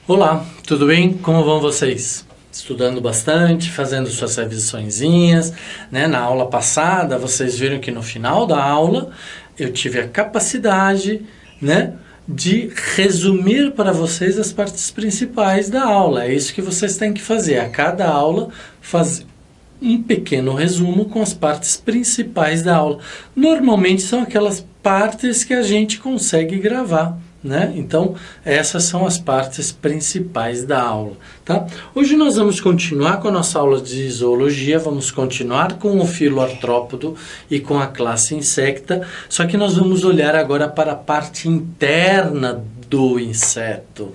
Olá, tudo bem? Como vão vocês? Estudando bastante, fazendo suas revisõezinhas, né? Na aula passada, vocês viram que no final da aula eu tive a capacidade, né, de resumir para vocês as partes principais da aula. É isso que vocês têm que fazer. A cada aula, fazer um pequeno resumo com as partes principais da aula. Normalmente são aquelas partes que a gente consegue gravar, né? Então, essas são as partes principais da aula, tá? Hoje nós vamos continuar com a nossa aula de zoologia, vamos continuar com o filoartrópodo e com a classe insecta, só que nós vamos olhar agora para a parte interna do inseto.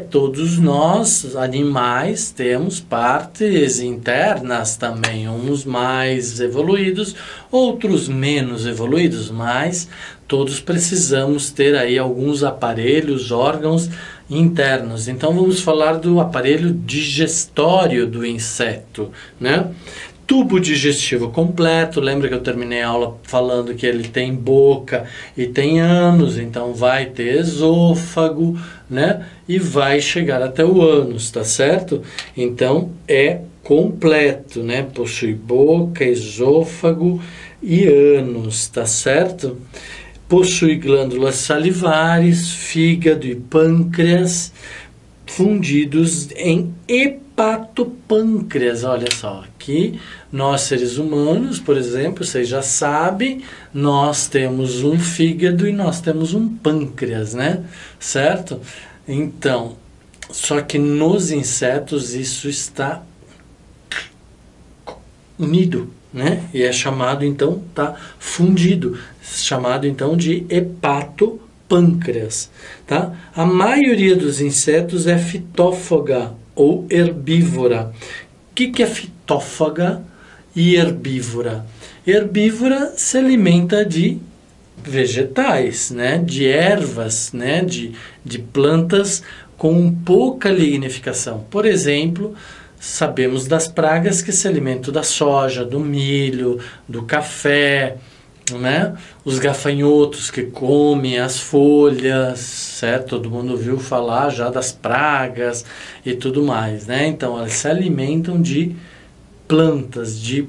Todos nós, animais, temos partes internas também, uns mais evoluídos, outros menos evoluídos, mas todos precisamos ter aí alguns aparelhos, órgãos internos. Então vamos falar do aparelho digestório do inseto, né? Tubo digestivo completo, lembra que eu terminei a aula falando que ele tem boca e tem ânus, então vai ter esôfago, né? E vai chegar até o ânus, tá certo? Então é completo, né? Possui boca, esôfago e ânus, tá certo? Possui glândulas salivares, fígado e pâncreas fundidos em hepatopâncreas. Olha só, aqui nós seres humanos, por exemplo, vocês já sabem, nós temos um fígado e nós temos um pâncreas, né? Certo? Então, só que nos insetos isso está unido, né? E é chamado então, tá fundido, chamado então de hepatopâncreas, tá? A maioria dos insetos é fitófaga ou herbívora. O que é fitófaga e herbívora? Herbívora se alimenta de vegetais, né? De ervas, né? De plantas com pouca lignificação. Por exemplo, sabemos das pragas que se alimentam da soja, do milho, do café, né? Os gafanhotos que comem as folhas, certo? Todo mundo ouviu falar já das pragas e tudo mais, né? Então, elas se alimentam de plantas de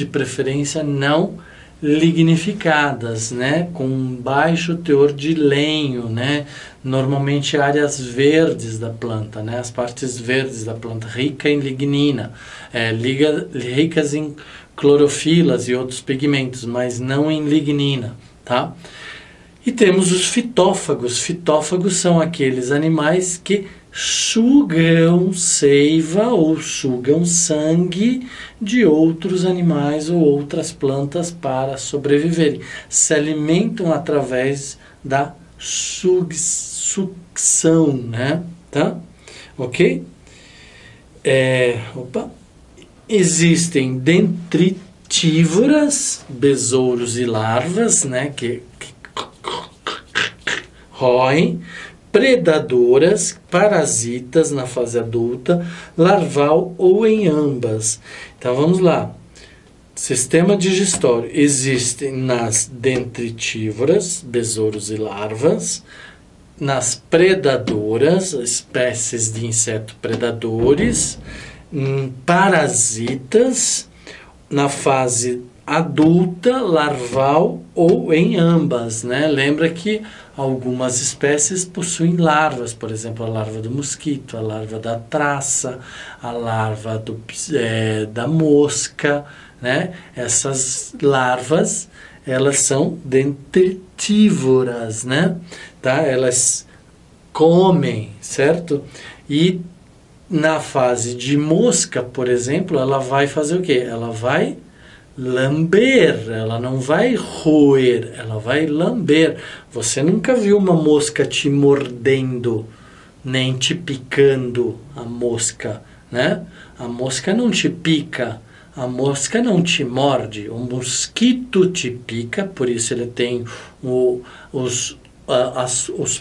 preferência não lignificadas, né? Com baixo teor de lenho, né? Normalmente áreas verdes da planta, né? As partes verdes da planta, rica em lignina, ricas em clorofilas e outros pigmentos, mas não em lignina, tá? E temos os fitófagos. Fitófagos são aqueles animais que sugam seiva ou sugam sangue de outros animais ou outras plantas para sobreviverem. Se alimentam através da sucção, né? Tá? Ok? Existem dentritívoras, besouros e larvas, né? Que roem, predadoras, parasitas na fase adulta, larval ou em ambas. Então vamos lá. Sistema digestório. Existem nas dentritívoras, besouros e larvas, nas predadoras, espécies de inseto predadores, parasitas, na fase adulta, larval ou em ambas, né? Lembra que algumas espécies possuem larvas, por exemplo, a larva do mosquito, a larva da traça, a larva da mosca, né? Essas larvas, elas são dentritívoras, né? Tá? Elas comem, certo? E na fase de mosca, por exemplo, ela vai fazer o quê? Ela vai lamber, ela não vai roer, ela vai lamber. Você nunca viu uma mosca te mordendo, nem te picando a mosca, né? A mosca não te pica, a mosca não te morde, o mosquito te pica, por isso ele tem os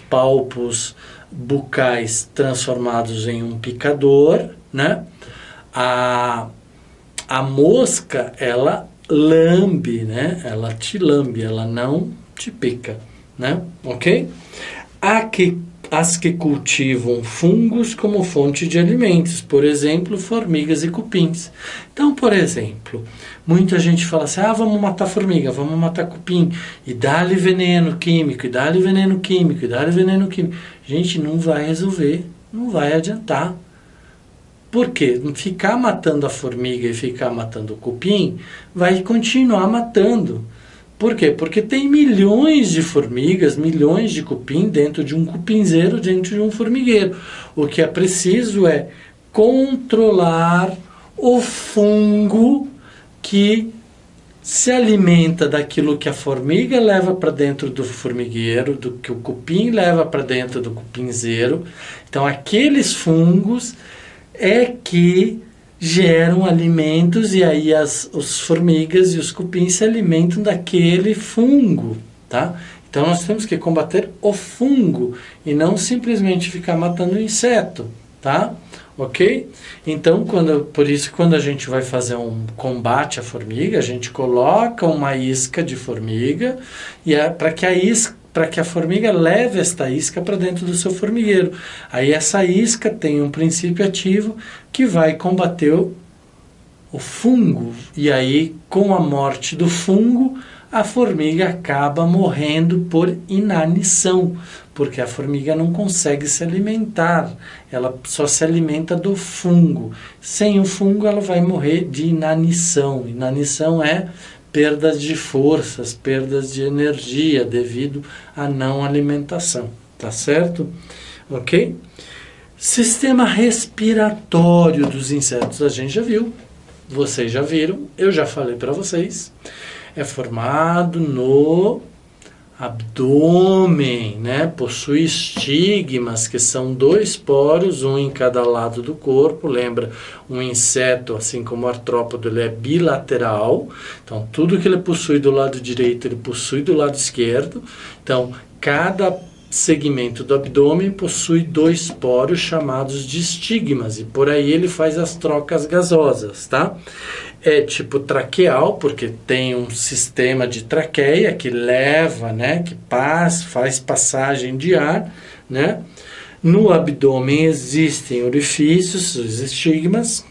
palpos bucais transformados em um picador, né? A mosca, ela lambe, né? Ela te lambe, ela não te pica, né? Ok? as que cultivam fungos como fonte de alimentos, por exemplo, formigas e cupins. Então, por exemplo, muita gente fala assim, vamos matar formiga, vamos matar cupim, e dá-lhe veneno químico, e dá-lhe veneno químico, e dá-lhe veneno químico. Gente, não vai resolver, não vai adiantar. Por quê? Ficar matando a formiga e ficar matando o cupim, vai continuar matando. Por quê? Porque tem milhões de formigas, milhões de cupim dentro de um cupinzeiro, dentro de um formigueiro. O que é preciso é controlar o fungo que se alimenta daquilo que a formiga leva para dentro do formigueiro, do que o cupim leva para dentro do cupinzeiro. Então, aqueles fungos é que geram alimentos e aí os formigas e os cupins se alimentam daquele fungo, tá? Então nós temos que combater o fungo e não simplesmente ficar matando o inseto, tá? Ok? Então, por isso, quando a gente vai fazer um combate à formiga, a gente coloca uma isca de formiga e para que a formiga leve esta isca para dentro do seu formigueiro. Aí essa isca tem um princípio ativo que vai combater o fungo. E aí, com a morte do fungo, a formiga acaba morrendo por inanição, porque a formiga não consegue se alimentar, ela só se alimenta do fungo. Sem o fungo, ela vai morrer de inanição. Inanição é perdas de forças, perdas de energia devido à não alimentação, tá certo? Ok? Sistema respiratório dos insetos, a gente já viu, vocês já viram, eu já falei para vocês, é formado no abdômen, né? Possui estigmas, que são 2 poros, um em cada lado do corpo. Lembra, um inseto, assim como o artrópode, ele é bilateral. Então, tudo que ele possui do lado direito, ele possui do lado esquerdo. Então, cada segmento do abdômen possui 2 poros chamados de estigmas, e por aí ele faz as trocas gasosas, tá? É tipo traqueal, porque tem um sistema de traqueia que leva, né, que faz passagem de ar, né? No abdômen existem orifícios, os estigmas,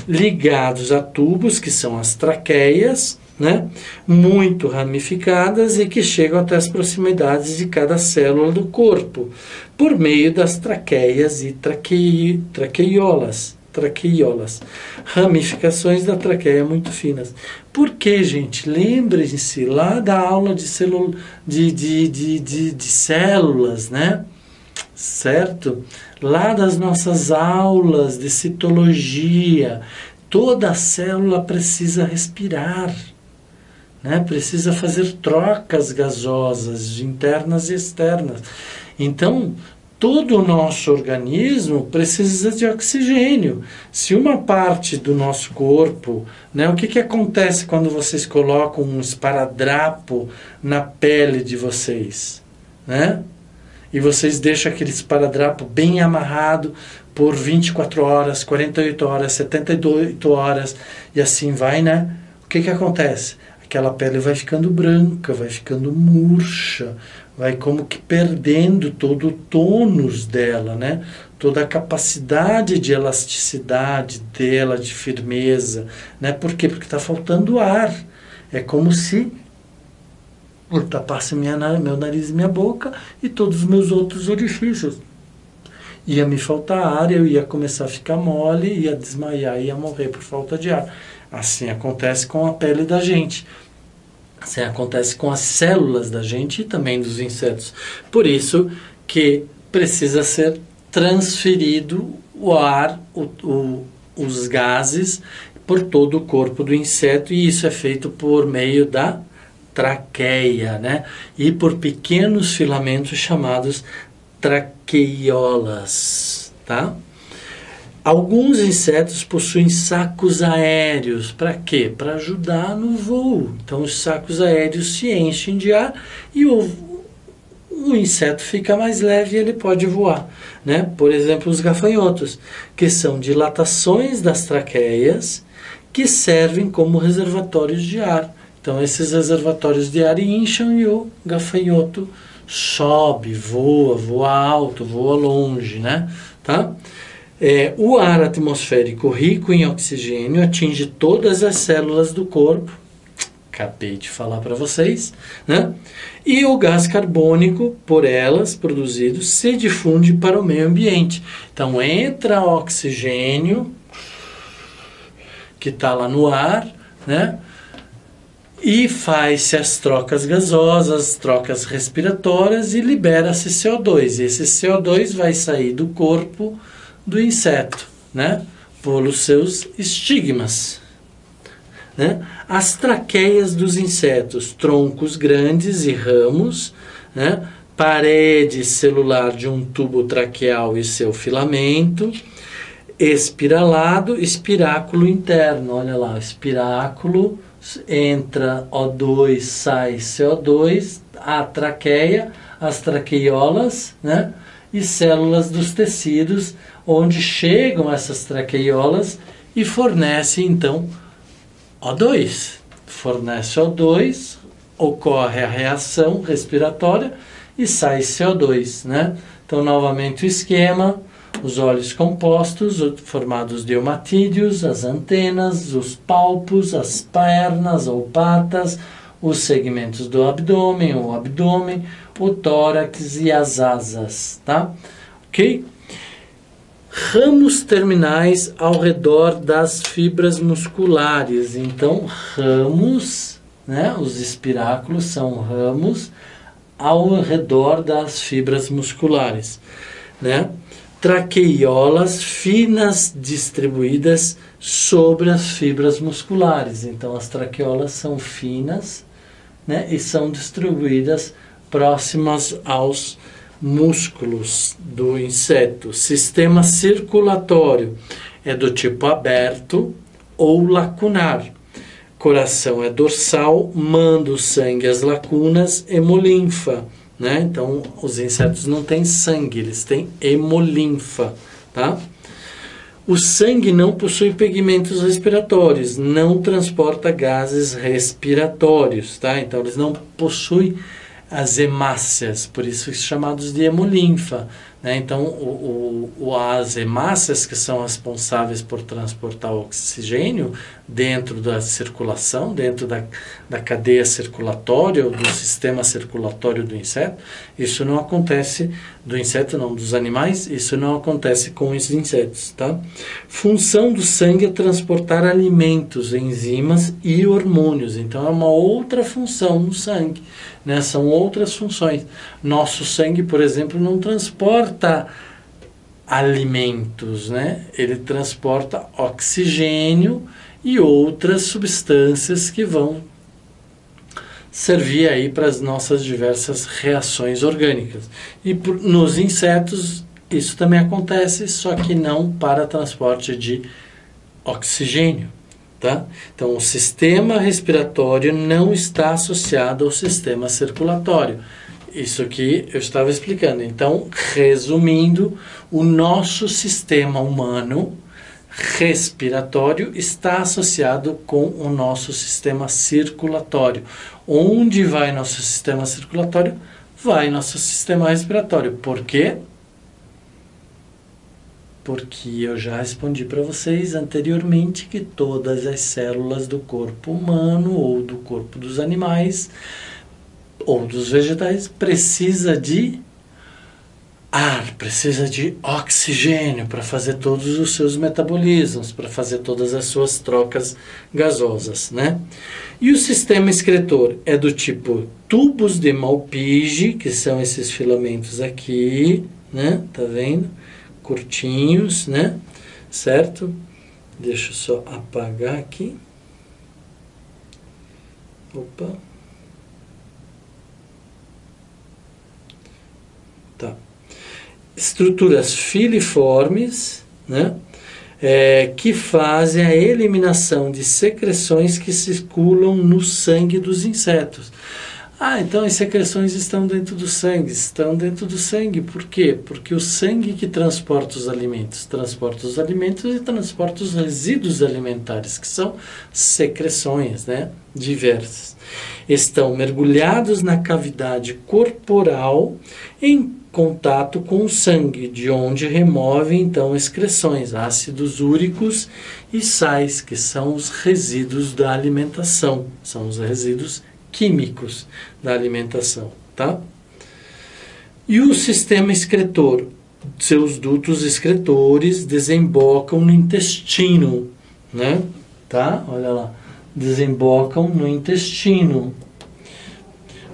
ligados a tubos, que são as traqueias, né, muito ramificadas e que chegam até as proximidades de cada célula do corpo, por meio das traqueias e traqueiolas. Ramificações da traqueia muito finas. Por que, gente? Lembrem-se lá da aula de células, né? Certo? Lá das nossas aulas de citologia, toda célula precisa respirar, né? Precisa fazer trocas gasosas, internas e externas. Então, todo o nosso organismo precisa de oxigênio. Se uma parte do nosso corpo, né, o que acontece quando vocês colocam um esparadrapo na pele de vocês, né? E vocês deixam aquele esparadrapo bem amarrado por 24 horas, 48 horas, 78 horas, e assim vai, né? O que acontece? Aquela pele vai ficando branca, vai ficando murcha, vai como que perdendo todo o tônus dela, né? Toda a capacidade de elasticidade dela, de firmeza, né? Por quê? Porque está faltando ar. É como se eu tapasse meu nariz e minha boca e todos os meus outros orifícios. Ia me faltar ar, eu ia começar a ficar mole, ia desmaiar, ia morrer por falta de ar. Assim acontece com a pele da gente. Assim acontece com as células da gente e também dos insetos. Por isso que precisa ser transferido o ar, os gases, por todo o corpo do inseto, e isso é feito por meio da traqueia, né? E por pequenos filamentos chamados traqueiolas, tá? Alguns insetos possuem sacos aéreos. Para quê? Para ajudar no voo. Então, os sacos aéreos se enchem de ar e o inseto fica mais leve e ele pode voar, né? Por exemplo, os gafanhotos, que são dilatações das traqueias que servem como reservatórios de ar. Então, esses reservatórios de ar incham e o gafanhoto sobe, voa alto, voa longe, né? Tá? O ar atmosférico rico em oxigênio atinge todas as células do corpo, acabei de falar para vocês, né? E o gás carbônico, por elas produzido, se difunde para o meio ambiente. Então entra oxigênio, que está lá no ar, né? E faz-se as trocas gasosas, trocas respiratórias e libera-se CO2. E esse CO2 vai sair do corpo do inseto, né? Pelos seus estigmas, né? As traqueias dos insetos, troncos grandes e ramos, né? Parede celular de um tubo traqueal e seu filamento, espiralado, espiráculo interno, olha lá, espiráculo, entra O2, sai CO2, a traqueia, as traqueiolas, né? E células dos tecidos, onde chegam essas traqueiolas e fornecem então O2. Fornece O2, ocorre a reação respiratória e sai CO2, né? Então, novamente o esquema: os óleos compostos, formados de hematídeos, as antenas, os palpos, as pernas ou patas, os segmentos do abdômen, o tórax e as asas, tá? Ok? Ramos terminais ao redor das fibras musculares. Então, ramos, né? Os espiráculos são ramos ao redor das fibras musculares, né? Traqueiolas finas distribuídas sobre as fibras musculares. Então, as traqueolas são finas, né? E são distribuídas próximas aos músculos do inseto. Sistema circulatório é do tipo aberto ou lacunar. Coração é dorsal, manda o sangue às lacunas, hemolinfa, né? Então, os insetos não têm sangue, eles têm hemolinfa, tá? O sangue não possui pigmentos respiratórios, não transporta gases respiratórios, tá? Então, eles não possuem as hemácias, por isso chamados de hemolinfa, né? Então, as hemácias, que são responsáveis por transportar o oxigênio dentro da circulação, dentro da cadeia circulatória ou do sistema circulatório do inseto, isso não acontece do inseto, não, dos animais, isso não acontece com os insetos, tá? Função do sangue é transportar alimentos, enzimas e hormônios, então é uma outra função no sangue, né? São outras funções. Nosso sangue, por exemplo, não transporta alimentos, né? Ele transporta oxigênio e outras substâncias que vão servir aí para as nossas diversas reações orgânicas. E nos insetos isso também acontece, só que não para transporte de oxigênio, tá? Então, o sistema respiratório não está associado ao sistema circulatório. Isso que eu estava explicando. Então, resumindo, o nosso sistema humano respiratório está associado com o nosso sistema circulatório. Onde vai nosso sistema circulatório? Vai nosso sistema respiratório. Por quê? Porque eu já respondi para vocês anteriormente que todas as células do corpo humano ou do corpo dos animais ou dos vegetais precisa de ar, precisa de oxigênio para fazer todos os seus metabolismos, para fazer todas as suas trocas gasosas, né? E o sistema excretor é do tipo tubos de Malpighi, que são esses filamentos aqui, né? Tá vendo? Curtinhos, né? Certo? Deixa eu só apagar aqui. Opa. Tá. Estruturas filiformes, né? Que fazem a eliminação de secreções que circulam no sangue dos insetos. Ah, então as secreções estão dentro do sangue. Estão dentro do sangue. Por quê? Porque o sangue que transporta os alimentos e transporta os resíduos alimentares, que são secreções, né? Diversas. Estão mergulhados na cavidade corporal em contato com o sangue, de onde removem então excreções, ácidos úricos e sais, que são os resíduos da alimentação, são os resíduos químicos da alimentação, tá? E o sistema excretor, seus dutos excretores desembocam no intestino, né? Tá? Olha lá, desembocam no intestino,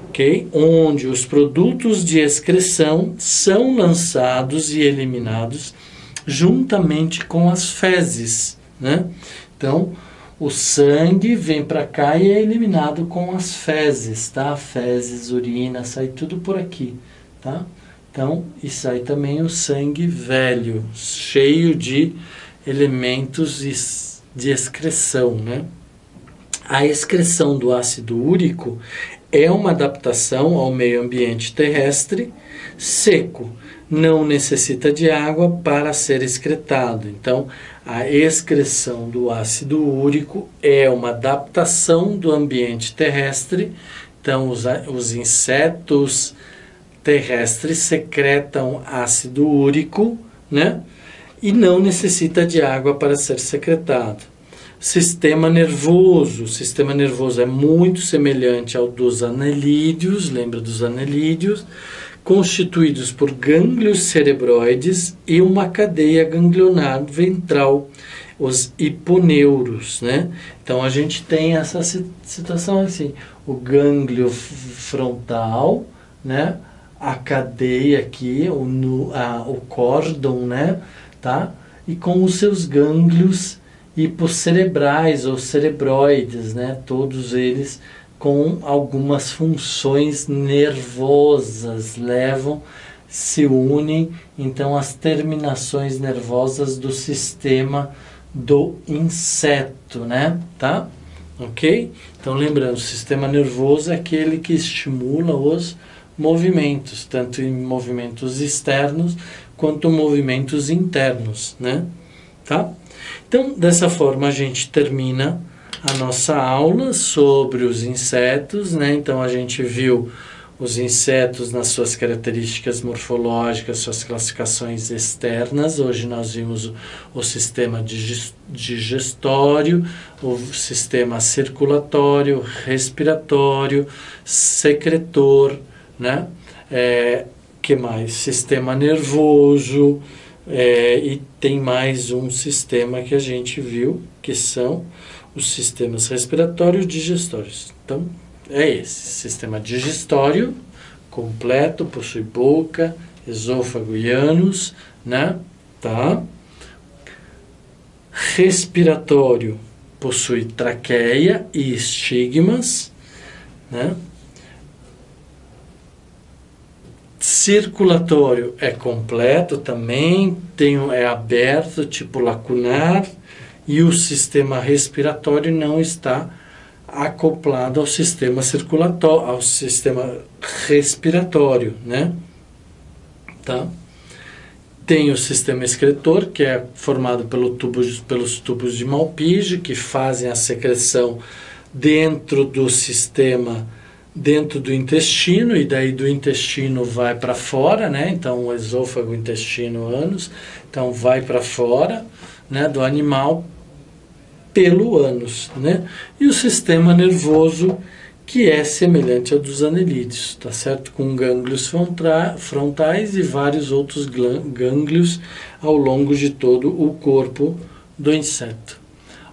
ok? Onde os produtos de excreção são lançados e eliminados juntamente com as fezes, né? Então, o sangue vem para cá e é eliminado com as fezes, tá? Fezes, urina, sai tudo por aqui, tá? Então, e sai também o sangue velho, cheio de elementos de excreção, né? A excreção do ácido úrico é uma adaptação ao meio ambiente terrestre seco, não necessita de água para ser excretado. Então, a excreção do ácido úrico é uma adaptação do ambiente terrestre. Então, os insetos terrestres secretam ácido úrico, né? E não necessita de água para ser secretado. Sistema nervoso. O sistema nervoso é muito semelhante ao dos anelídeos, lembra dos anelídeos? Constituídos por gânglios cerebroides e uma cadeia ganglionar ventral, os hiponeuros, né? Então a gente tem essa situação assim, o gânglio frontal, né? A cadeia aqui, o córdon, né? Tá? E com os seus gânglios hiposcerebrais ou cerebroides, né? Todos eles com algumas funções nervosas, se unem, então, as terminações nervosas do sistema do inseto, né? Tá? Ok? Então, lembrando, o sistema nervoso é aquele que estimula os movimentos, tanto em movimentos externos quanto movimentos internos, né? Tá? Então, dessa forma, a gente termina a nossa aula sobre os insetos, né? Então a gente viu os insetos nas suas características morfológicas, suas classificações externas. Hoje nós vimos o sistema digestório, o sistema circulatório, respiratório, secretor, né? Que mais? Sistema nervoso, e tem mais um sistema que a gente viu, que são os sistemas respiratórios e digestórios. Então, é esse. Sistema digestório, completo, possui boca, esôfago e ânus, né? Tá? Respiratório, possui traqueia e estigmas, né? Circulatório é completo também, é aberto, tipo lacunar, e o sistema respiratório não está acoplado ao sistema circulatório, ao sistema respiratório, né? Tá? Tem o sistema excretor, que é formado pelos tubos de Malpighi, que fazem a secreção dentro do sistema, dentro do intestino, e daí do intestino vai para fora, né? Então, o esôfago, intestino, ânus, então vai para fora, né, do animal pelo ânus, né? E o sistema nervoso, que é semelhante ao dos anelídeos, tá certo? Com gânglios frontais e vários outros gânglios ao longo de todo o corpo do inseto.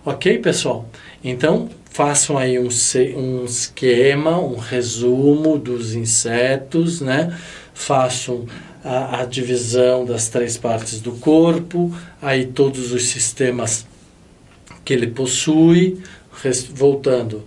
Ok, pessoal? Então, façam aí um esquema, um resumo dos insetos, né? Façam a divisão das 3 partes do corpo, aí todos os sistemas que ele possui, voltando,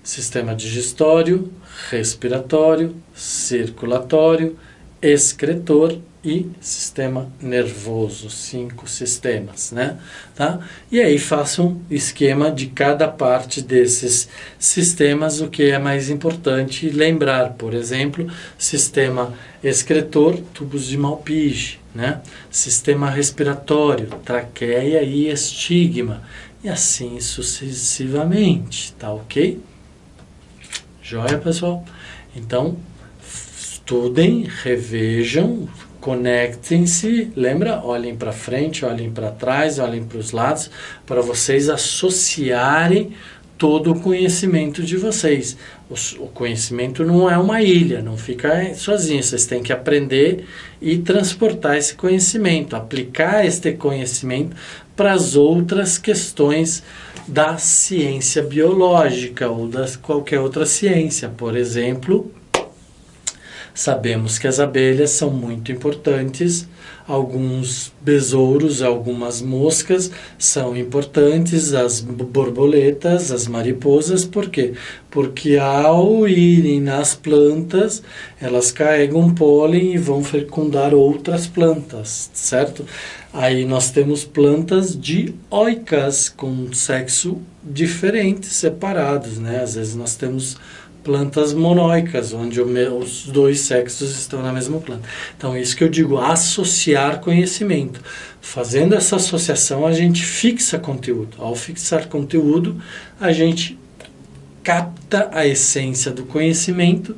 sistema digestório, respiratório, circulatório excretor e sistema nervoso, 5 sistemas, né? Tá? E aí faça um esquema de cada parte desses sistemas, o que é mais importante lembrar. Por exemplo, sistema excretor, tubos de Malpighi, né? Sistema respiratório, traqueia e estigma, e assim sucessivamente, tá ok? Joia, pessoal? Então, estudem, revejam, conectem-se, lembra? Olhem para frente, olhem para trás, olhem para os lados, para vocês associarem todo o conhecimento de vocês. O conhecimento não é uma ilha, não fica sozinho, vocês têm que aprender e transportar esse conhecimento, aplicar este conhecimento para as outras questões da ciência biológica ou da qualquer outra ciência. Por exemplo, sabemos que as abelhas são muito importantes, alguns besouros, algumas moscas são importantes, as borboletas, as mariposas, por quê? Porque ao irem nas plantas, elas carregam pólen e vão fecundar outras plantas, certo? Aí nós temos plantas dioicas com sexo diferente, separados, né? Às vezes nós temos plantas monóicas, onde os dois sexos estão na mesma planta. Então, isso que eu digo, associar conhecimento. Fazendo essa associação, a gente fixa conteúdo. Ao fixar conteúdo, a gente capta a essência do conhecimento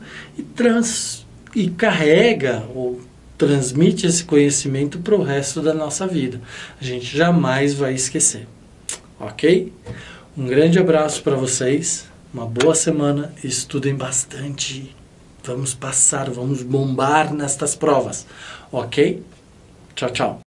e carrega ou transmite esse conhecimento para o resto da nossa vida. A gente jamais vai esquecer. Ok? Um grande abraço para vocês. Uma boa semana, estudem bastante, vamos passar, vamos bombar nestas provas, ok? Tchau, tchau.